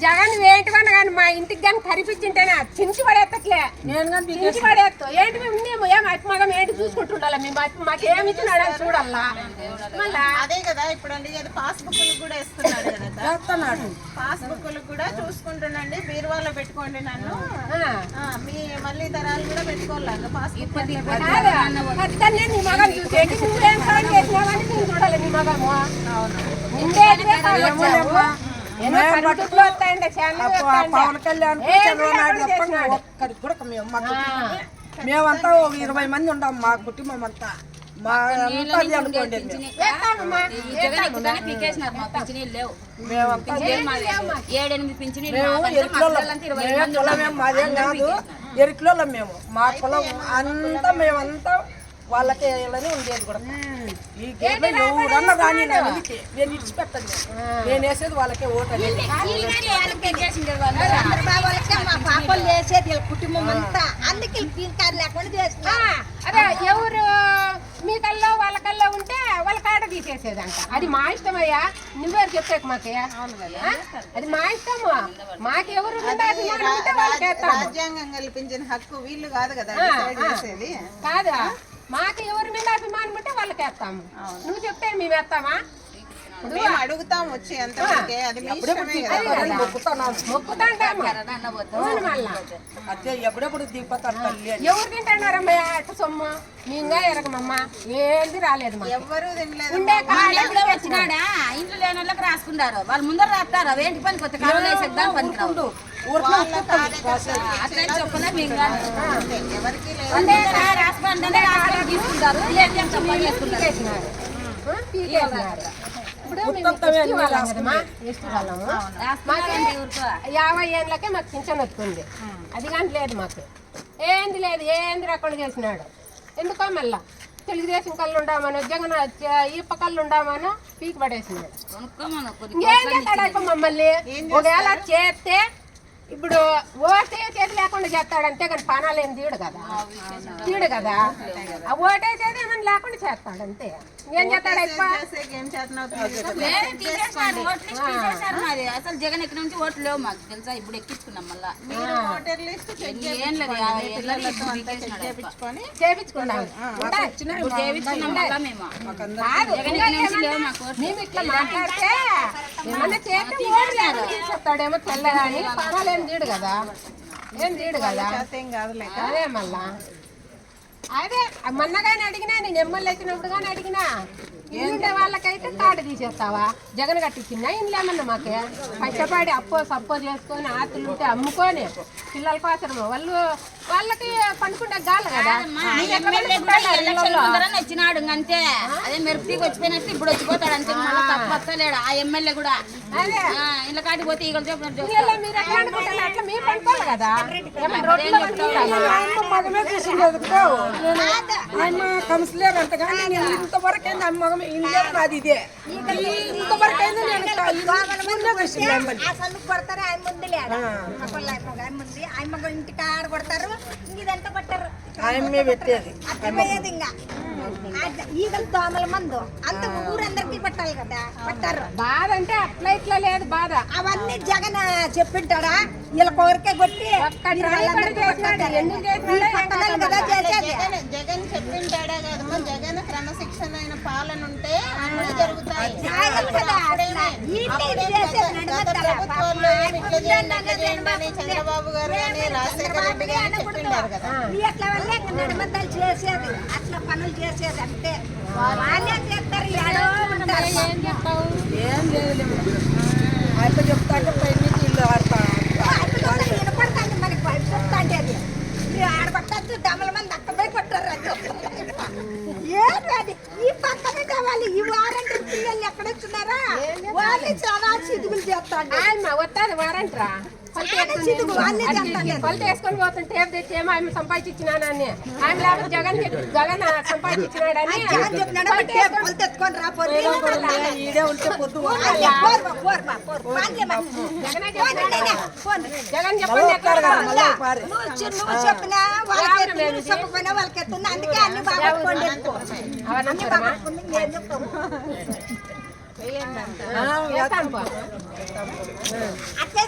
జగన్ ఏంటివన్నా కానీ మా ఇంటికి కానీ కరిపించింటేనే చించి పడేస్తట్లే చించి పడేస్తాం ఏంటి మేము ఉన్నాము ఏం అత్మగం ఏంటి చూసుకుంటుండాలి మేము మాకు ఏమి ఇచ్చినాడు అని చూడాలా మళ్ళా అదే కదా ఇప్పుడు అండి పాస్బుక్లు కూడా ఇస్తున్నాడు కదా పాస్బుక్లు కూడా చూసుకుంటున్నాండి బీరువాలో పెట్టుకోండి నన్ను మీ మళ్ళీ తరాలు కూడా పెట్టుకోవాలి పాస్బుక్ నీ మగం చూసేది నువ్వేం సాయం చేసినావు అని నేను చూడాలి నీ మగము పవన్ కళ్యాణ్ చంద్రబాబు నాయుడు తప్ప ఒక్కరికి కూడా మేమంతా 20 మంది ఉంటాం మా కుటుంబం అంతా మా అంతా అది అనుకోండి మాదేం కాదు ఎరికిలో మేము మా కులం అంతా మేమంతా వాళ్ళకే వేయాలని ఉండేది కూడా ఈ గేమ్లో ఎవరన్నా కానీ నేను ఇడిచిపెట్టండి నేను వేసేది వాళ్ళకే ఓటు అనేది మా పాపలు చేసేది కుటుంబం అంతా అందుకే లేకుండా చేస్తా అదే ఎవరు మీ కల్లో వాళ్ళ కల్లో ఉంటే వాళ్ళ కాడ తీసేసేదంట అది మా ఇష్టమయ్యా నువ్వే చెప్పాక మాకే అది మా ఇష్టము మాకెవరు రాజ్యాంగం కల్పించిన హక్కు వీళ్ళు కాదు కదా కాదా మాకు ఎవరి మీద అభిమానం ఉంటే వాళ్ళకి వేస్తాము నువ్వు చెప్తే మేము వేస్తామా అడుగుతాం వచ్చి ఎంత ఎప్పుడెప్పుడు దిగిపోతారు ఎవరు తింటున్నారమ్మా అట్ట సొమ్ము మేంగా ఎరగమమ్మా ఏంది రాలేదు ఎవరు వచ్చినాడా ఇంట్లో లేని వాళ్ళకి రాసుకున్నారు వాళ్ళు ముందర రాస్తారు అవేంటి పని కొత్త కాలం వేసేద్దాం పనికిరావు ఇప్పుడు 50 ఏళ్ళకే మాకు పింఛన్ వస్తుంది అది కానీ లేదు మాకు ఏంది లేదు ఏంది రకం చేసినాడు ఎందుకో మళ్ళా తెలుగుదేశం కళ్ళు ఉండామను జగన్ ఈప కళ్ళు ఉండామను పీకి పడేసినాడు ఏం చేస్తాడు మమ్మల్ని ఒకవేళ చేస్తే ఇప్పుడు ఓటే చేతి లేకుండా చేస్తాడంటే కానీ పానాలు ఏం తీడు కదా ఆ ఓటేసేది ఏమన్నా లేకుండా చేస్తాడు అంతే ఏం చేస్తాడు అసలు జగన్ ఎక్కడి నుంచి ఓట్లు లేవు మాకు తెలుసా ఇప్పుడు ఎక్కించుకున్నాం మళ్ళీ మేము ఇట్లా మాట్లాడితే ఏమన్నా చేస్తే చెప్తాడేమో తెల్లగా అని పానాలు ఏం తీడు కదా అదే మళ్ళా అదే మొన్నగానే అడిగినా నేను ఎమ్మెల్యే వచ్చినప్పుడు కానీ అడిగినా ఇంటి వాళ్ళకైతే కార్డు తీసేస్తావా జగన్ కట్టించిందా ఇంట్లో ఏమన్నా మాకే కష్టపడి సప్పో చేసుకొని ఆతులు ఉంటే అమ్ముకొని పిల్లల కోసం వాళ్ళకి పండుకుంటే గాలి కదా వచ్చినాడు అంతే అదే మెరుపుకి వచ్చిపోయినట్టు ఇప్పుడు వచ్చిపోతాడు అంతే తప్పలేడు ఆ ఎమ్మెల్యే కూడా ఇలా కాటికి పోతే ఈగలు మీరు ఎట్లా అనుకుంటారు అట్లా మీరు పండుకోవాలి కదా కౌన్సిలర్ అంట కానీ ఇంతవరకు మగం ఇండియా నాది ఇదే ఇంతవరకు కొడతారు ఆయన ముందు ఆయన ఇంటికి ఆడ కొడతారు ఇదంతా కొట్టారు ఆయమ్మే పెట్టేది ఇంకా ఈగలు దోమల మందు అంత ఊరందరికి పట్టాలి కదా పట్టారు బాధ అంటే అట్లా ఇట్లా లేదు బాధ అవన్నీ జగన్ చెప్పింటాడా వీళ్ళ కొరకే కొట్టి జగన్ చెప్పింటాడా కదమ్మా జగన్ క్రమశిక్షణ అయిన పాలన ఉంటే అన్ని జరుగుతాయి చంద్రబాబు గారు కానీ రాజశేఖర రెడ్డి గారు చెప్పిండారు కదా అట్లా వల్లే నడమద్దాలు చేసేది అట్లా పనులు చేసేది అంటే వాళ్ళే చేస్తారు ఏం చెప్తావు ఏం లేదు అయితే చెప్తా అంటే పై నుంచి ఇల్లు వినపడతాండి మనకి చెప్తాండి అది మీరు ఆడబట్టచ్చు దమల మంది అక్క పోయి కొట్టారు ఏంటి ఈ పక్కనే కావాలి ఈ వారంటీ పిల్లలు ఎక్కడ వచ్చినారా వాళ్ళు చాలా చిదుగులు చేస్తాడు వస్తుంది వారంట్రా కొలత వేసుకొని పోతుంటే టేప్ తెచ్చి ఏమో ఆమె సంపాదించినానని ఆమె లేకపోతే జగన్ సంపాదించినాడని జగన్ చెప్పినా వాళ్ళకి ఎత్తుంది అందుకే అన్ని బాగా అవన్నీ అట్లే